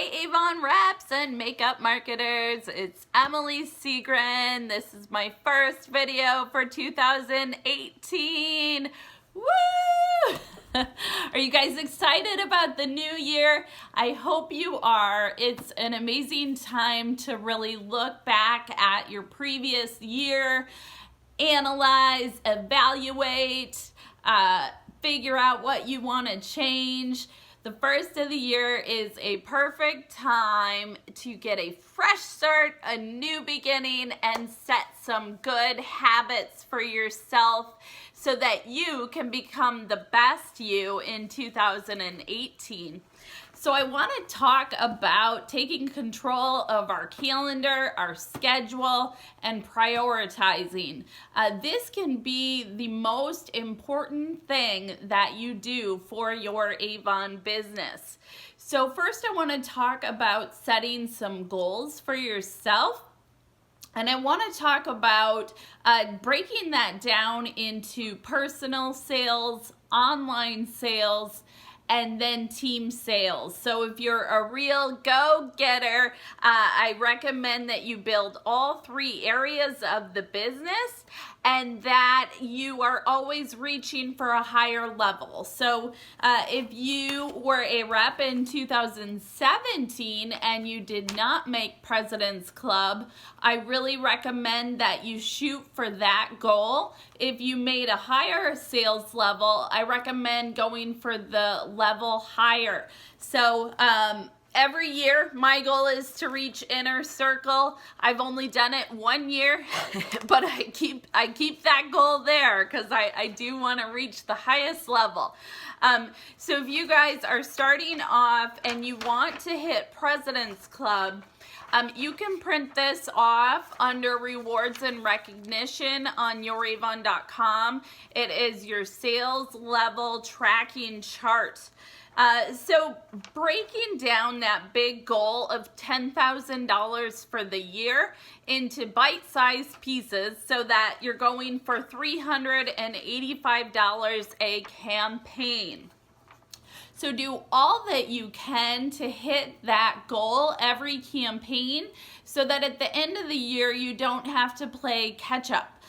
Hey Avon reps and makeup marketers, it's Emily Seagren. This is my first video for 2018. Woo! Are you guys excited about the new year? I hope you are. It's an amazing time to really look back at your previous year, analyze, evaluate, figure out what you want to change. The first of the year is a perfect time to get a fresh start, a new beginning, and set some good habits for yourself so that you can become the best you in 2018. So I want to talk about taking control of our calendar, our schedule, and prioritizing. This can be the most important thing that you do for your Avon business. So first I want to talk about setting some goals for yourself. And I want to talk about breaking that down into personal sales, online sales, and then team sales. So if you're a real go-getter, I recommend that you build all three areas of the business and that you are always reaching for a higher level. So if you were a rep in 2017 and you did not make President's Club, I really recommend that you shoot for that goal. If you made a higher sales level, I recommend going for the level higher. So every year, my goal is to reach inner circle. I've only done it 1 year, but I keep that goal there because I do want to reach the highest level. So if you guys are starting off and you want to hit President's Club, you can print this off under rewards and recognition on youravon.com. It is your sales level tracking chart. So breaking down that big goal of $10,000 for the year into bite-sized pieces so that you're going for $385 a campaign. So do all that you can to hit that goal every campaign so that at the end of the year you don't have to play catch up.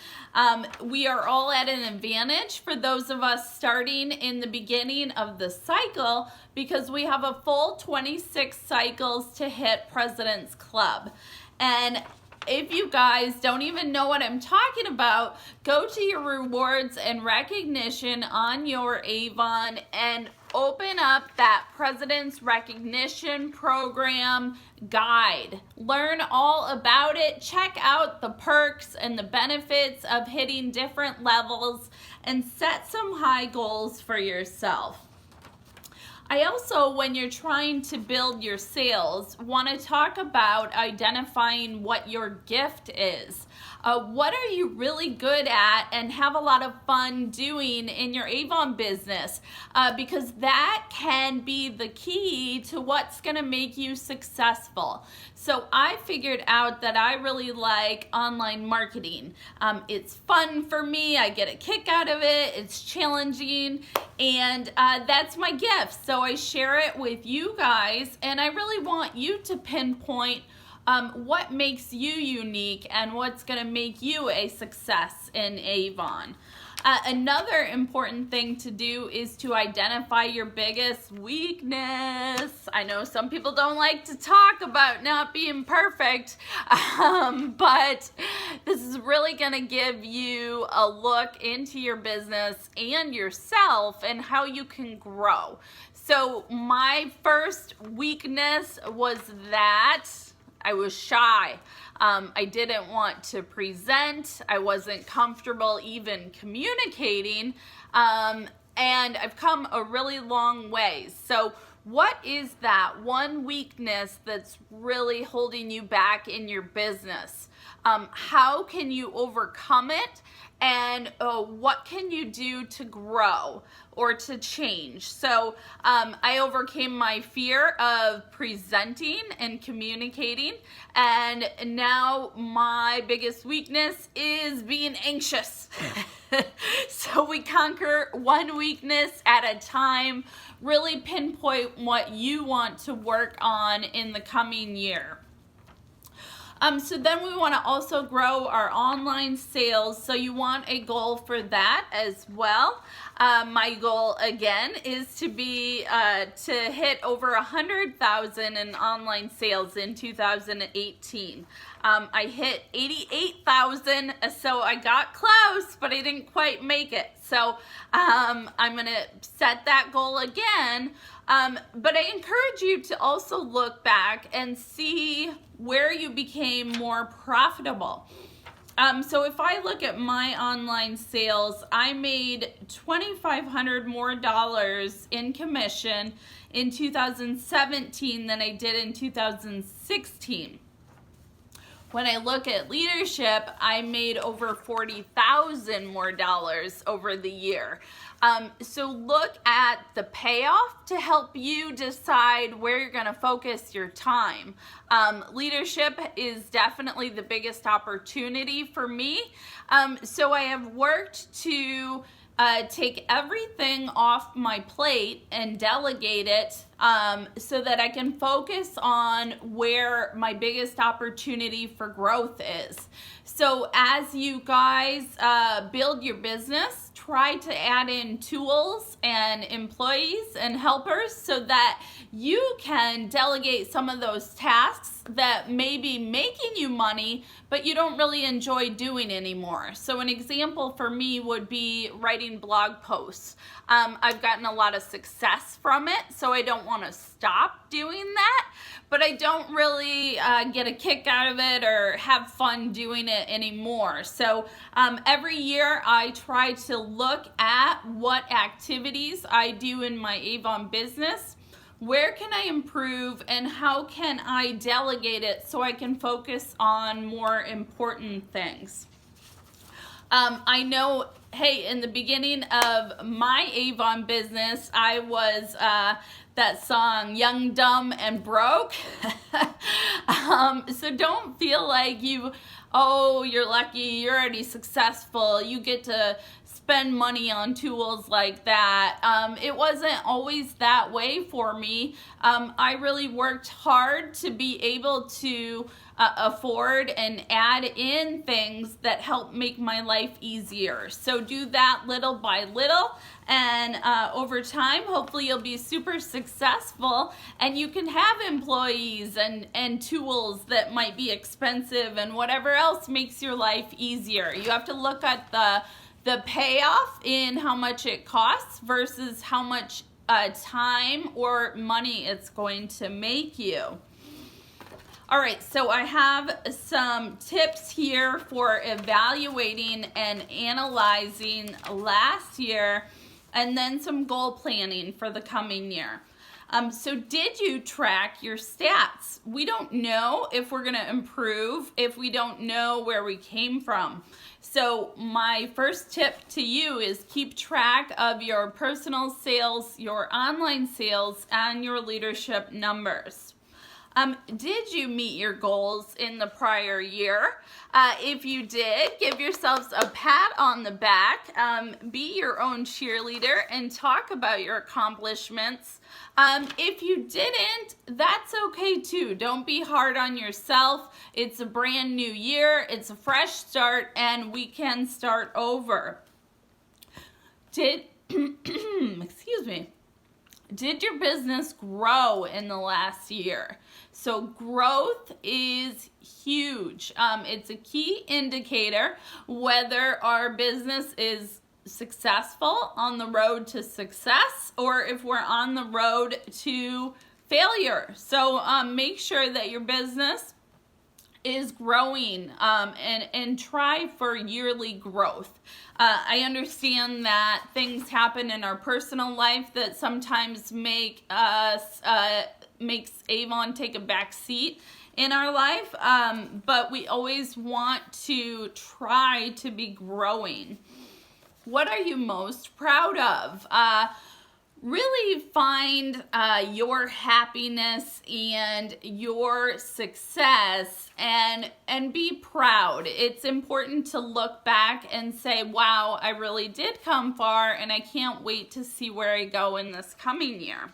We are all at an advantage for those of us starting in the beginning of the cycle because we have a full 26 cycles to hit President's Club. And if you guys don't even know what I'm talking about, go to your rewards and recognition on your Avon and open up that President's Recognition Program guide. Learn all about it. Check out the perks and the benefits of hitting different levels and set some high goals for yourself. I also, when you're trying to build your sales, want to talk about identifying what your gift is. What are you really good at and have a lot of fun doing in your Avon business? Because that can be the key to what's going to make you successful. So I figured out that I really like online marketing. It's fun for me. I get a kick out of it. It's challenging, and that's my gift. So I share it with you guys, and I really want you to pinpoint what makes you unique and what's going to make you a success in Avon. Another important thing to do is to identify your biggest weakness. I know some people don't like to talk about not being perfect, but this is really going to give you a look into your business and yourself and how you can grow. So my first weakness was that I was shy. I didn't want to present. I wasn't comfortable even communicating. And I've come a really long way. So what is that one weakness that's really holding you back in your business? How can you overcome it? And what can you do to grow or to change? So I overcame my fear of presenting and communicating, and now my biggest weakness is being anxious. So we conquer one weakness at a time. really pinpoint what you want to work on in the coming year. So then we want to also grow our online sales. So you want a goal for that as well. My goal again is to be to hit over 100,000 in online sales in 2018. I hit 88,000, so I got close, but I didn't quite make it. So I'm going to set that goal again. But I encourage you to also look back and see where you became more profitable. So if I look at my online sales, I made $2,500 more in commission in 2017 than I did in 2016. When I look at leadership, I made over $40,000 more over the year. So look at the payoff to help you decide where you're going to focus your time. Leadership is definitely the biggest opportunity for me. So I have worked to take everything off my plate and delegate it so that I can focus on where my biggest opportunity for growth is. So as you guys build your business, try to add in tools and employees and helpers so that you can delegate some of those tasks that may be making you money, but you don't really enjoy doing anymore. So an example for me would be writing blog posts. I've gotten a lot of success from it, so I don't want to stop doing that, but I don't really get a kick out of it or have fun doing it anymore. So every year I try to look at what activities I do in my Avon business. Where can I improve and how can I delegate it so I can focus on more important things? I know, hey, in the beginning of my Avon business, I was that song, Young, Dumb, and Broke. So don't feel like you're lucky, you're already successful, you get to spend money on tools like that. It wasn't always that way for me. I really worked hard to be able to afford and add in things that help make my life easier. So do that little by little, and over time, hopefully you'll be super successful and you can have employees and tools that might be expensive and whatever else makes your life easier. You have to look at the payoff in how much it costs versus how much time or money it's going to make you. All right, so I have some tips here for evaluating and analyzing last year, and then some goal planning for the coming year. So did you track your stats? We don't know if we're going to improve if we don't know where we came from. So my first tip to you is keep track of your personal sales, your online sales, and your leadership numbers. Did you meet your goals in the prior year? If you did, give yourselves a pat on the back. Be your own cheerleader and talk about your accomplishments. If you didn't, that's okay too. Don't be hard on yourself. It's a brand new year. It's a fresh start, and we can start over. Excuse me. Did your business grow in the last year? So growth is huge. It's a key indicator whether our business is successful, on the road to success, or if we're on the road to failure. So make sure that your business is growing and try for yearly growth. I understand that things happen in our personal life that sometimes makes Avon take a back seat in our life, but we always want to try to be growing. What are you most proud of? really find your happiness and your success and be proud. It's important to look back and say, wow, I really did come far and I can't wait to see where I go in this coming year.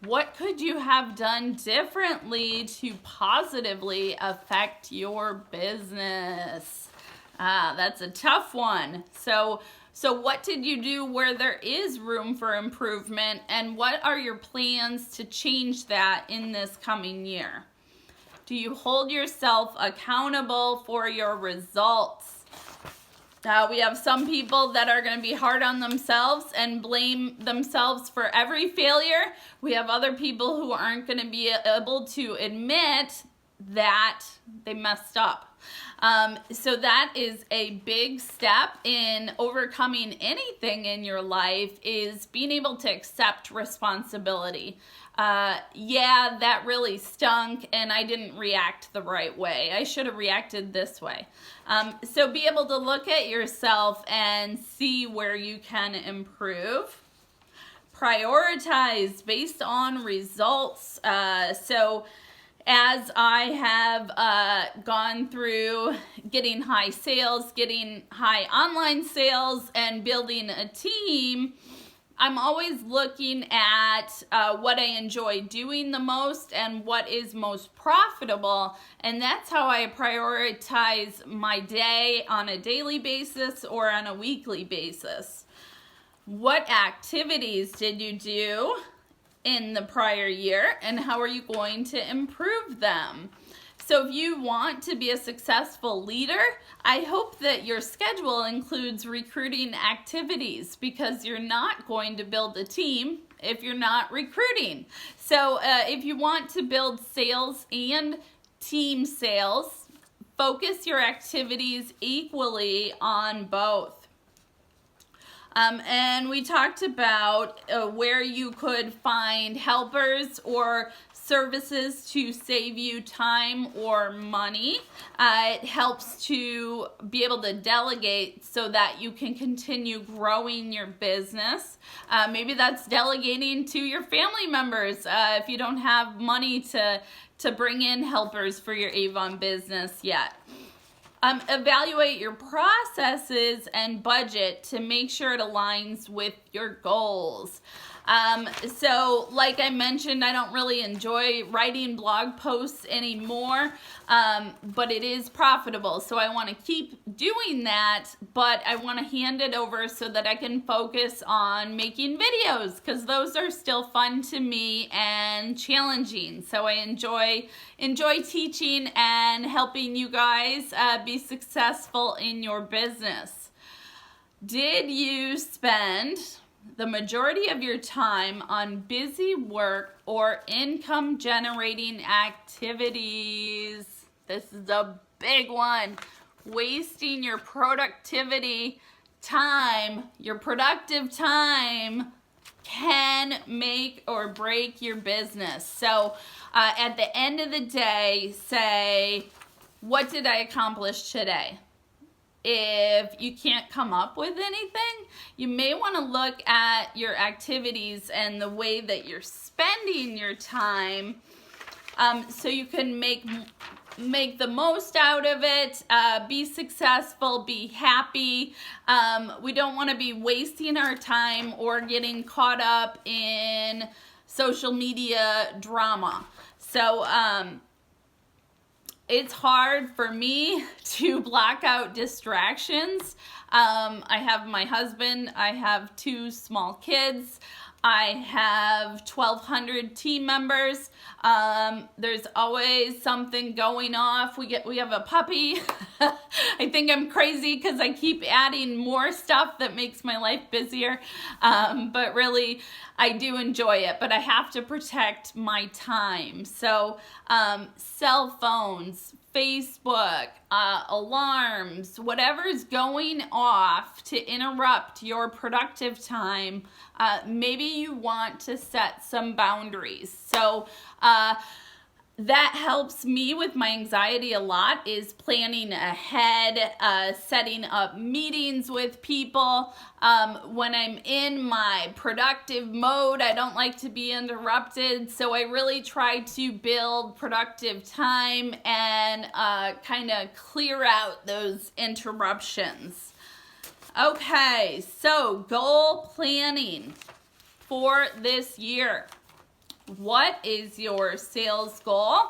What could you have done differently to positively affect your business? That's a tough one. So what did you do where there is room for improvement, and what are your plans to change that in this coming year? Do you hold yourself accountable for your results? We have some people that are going to be hard on themselves and blame themselves for every failure. We have other people who aren't going to be able to admit that they messed up. So that is a big step in overcoming anything in your life, is being able to accept responsibility. Yeah, that really stunk and I didn't react the right way. I should have reacted this way. So be able to look at yourself and see where you can improve. Prioritize based on results. So as I have gone through getting high sales, getting high online sales, and building a team, I'm always looking at what I enjoy doing the most and what is most profitable, and that's how I prioritize my day on a daily basis or on a weekly basis. What activities did you do in the prior year, and how are you going to improve them? So if you want to be a successful leader, I hope that your schedule includes recruiting activities, because you're not going to build a team if you're not recruiting. So if you want to build sales and team sales, focus your activities equally on both. And we talked about where you could find helpers or services to save you time or money. It helps to be able to delegate so that you can continue growing your business. Maybe that's delegating to your family members if you don't have money to bring in helpers for your Avon business yet. Evaluate your processes and budget to make sure it aligns with your goals. So like I mentioned, I don't really enjoy writing blog posts anymore, but it is profitable. So I want to keep doing that, but I want to hand it over so that I can focus on making videos, because those are still fun to me and challenging. So I enjoy teaching and helping you guys be successful in your business. Did you spend the majority of your time on busy work or income generating activities? This is a big one. Wasting your productivity time, your productive time, can make or break your business. So at the end of the day, say, what did I accomplish today? If you can't come up with anything, you may want to look at your activities and the way that you're spending your time, so you can make the most out of it, be successful, be happy. We don't want to be wasting our time or getting caught up in social media drama. So it's hard for me to block out distractions. I have my husband, I have 2 small kids, I have 1,200 team members. There's always something going off. We have a puppy. I think I'm crazy because I keep adding more stuff that makes my life busier. But really, I do enjoy it, but I have to protect my time. So cell phones, Facebook, alarms, whatever's going off to interrupt your productive time, maybe you want to set some boundaries. So that helps me with my anxiety a lot, is planning ahead, setting up meetings with people. When I'm in my productive mode, I don't like to be interrupted, so I really try to build productive time and kind of clear out those interruptions. Okay, so goal planning for this year. What is your sales goal?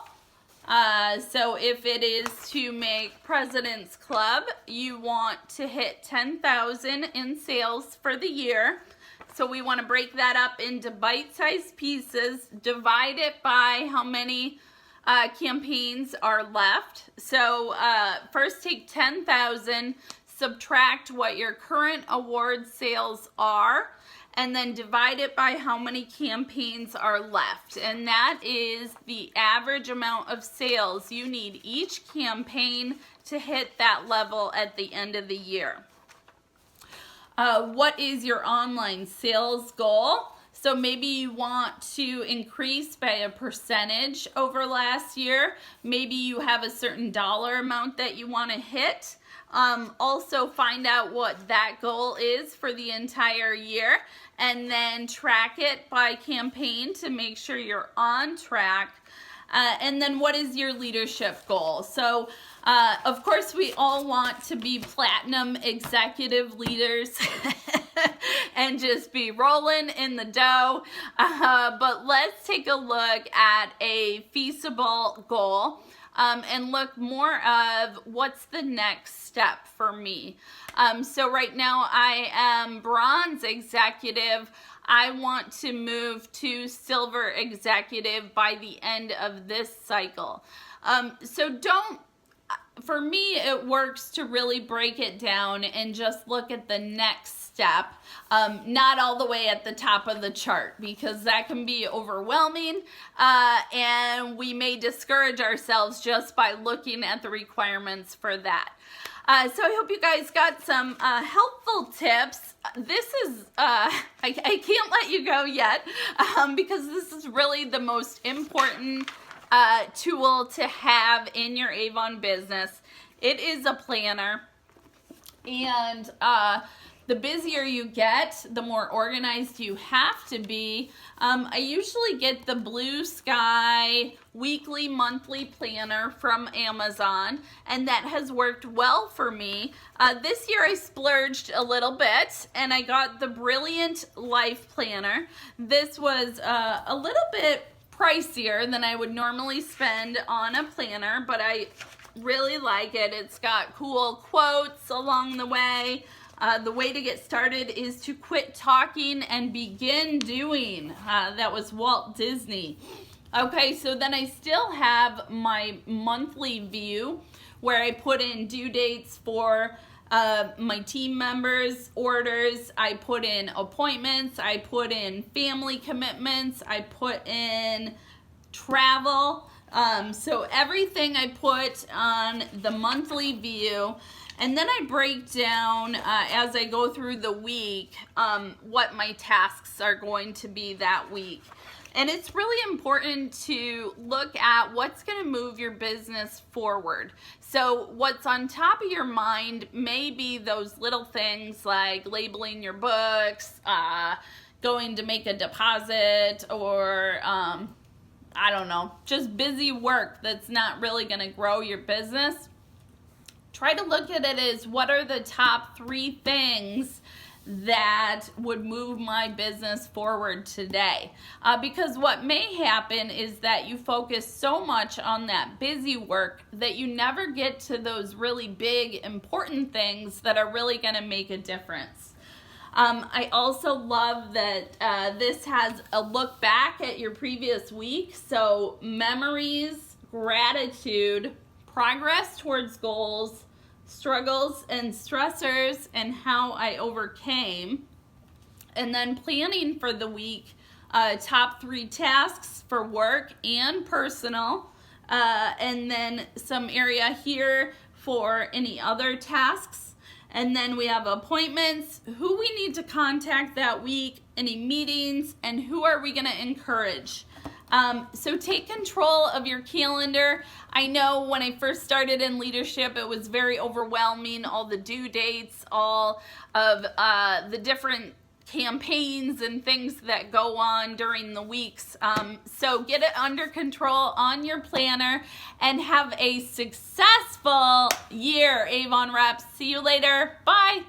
So if it is to make President's Club, you want to hit 10,000 in sales for the year. So we want to break that up into bite-sized pieces, divide it by how many campaigns are left. So first take 10,000, subtract what your current award sales are, and then divide it by how many campaigns are left. And that is the average amount of sales you need each campaign to hit that level at the end of the year. What is your online sales goal? So maybe you want to increase by a percentage over last year. Maybe you have a certain dollar amount that you want to hit. Also find out what that goal is for the entire year, and then track it by campaign to make sure you're on track. And then what is your leadership goal? So of course we all want to be platinum executive leaders and just be rolling in the dough. But let's take a look at a feasible goal. And look more of what's the next step for me. So right now I am bronze executive. I want to move to silver executive by the end of this cycle. For me, it works to really break it down and just look at the next step, not all the way at the top of the chart, because that can be overwhelming, and we may discourage ourselves just by looking at the requirements for that. So I hope you guys got some helpful tips. This is, I can't let you go yet, because this is really the most important tool to have in your Avon business. It is a planner, and the busier you get, the more organized you have to be. I usually get the Blue Sky weekly, monthly planner from Amazon, and that has worked well for me. This year I splurged a little bit, and I got the Brilliant Life Planner. This was a little bit pricier than I would normally spend on a planner, but I really like it. It's got cool quotes along the way. The way to get started is to quit talking and begin doing. That was Walt Disney. Okay, so then I still have my monthly view where I put in due dates for my team members' orders. I put in appointments. I put in family commitments. I put in travel. So everything I put on the monthly view. And then I break down as I go through the week what my tasks are going to be that week. And it's really important to look at what's going to move your business forward. So what's on top of your mind may be those little things like labeling your books, going to make a deposit, or I don't know, just busy work that's not really going to grow your business. Try to look at it as what are the top 3 things that would move my business forward today. Because what may happen is that you focus so much on that busy work that you never get to those really big, important things that are really going to make a difference. I also love that this has a look back at your previous week. So memories, gratitude, progress towards goals, struggles and stressors, and how I overcame. And then planning for the week, top 3 tasks for work and personal, and then some area here for any other tasks. And then we have appointments, who we need to contact that week, any meetings, and who are we going to encourage. So take control of your calendar. I know when I first started in leadership, it was very overwhelming, all the due dates, all of the different campaigns and things that go on during the weeks. So get it under control on your planner and have a successful year, Avon reps. See you later. Bye.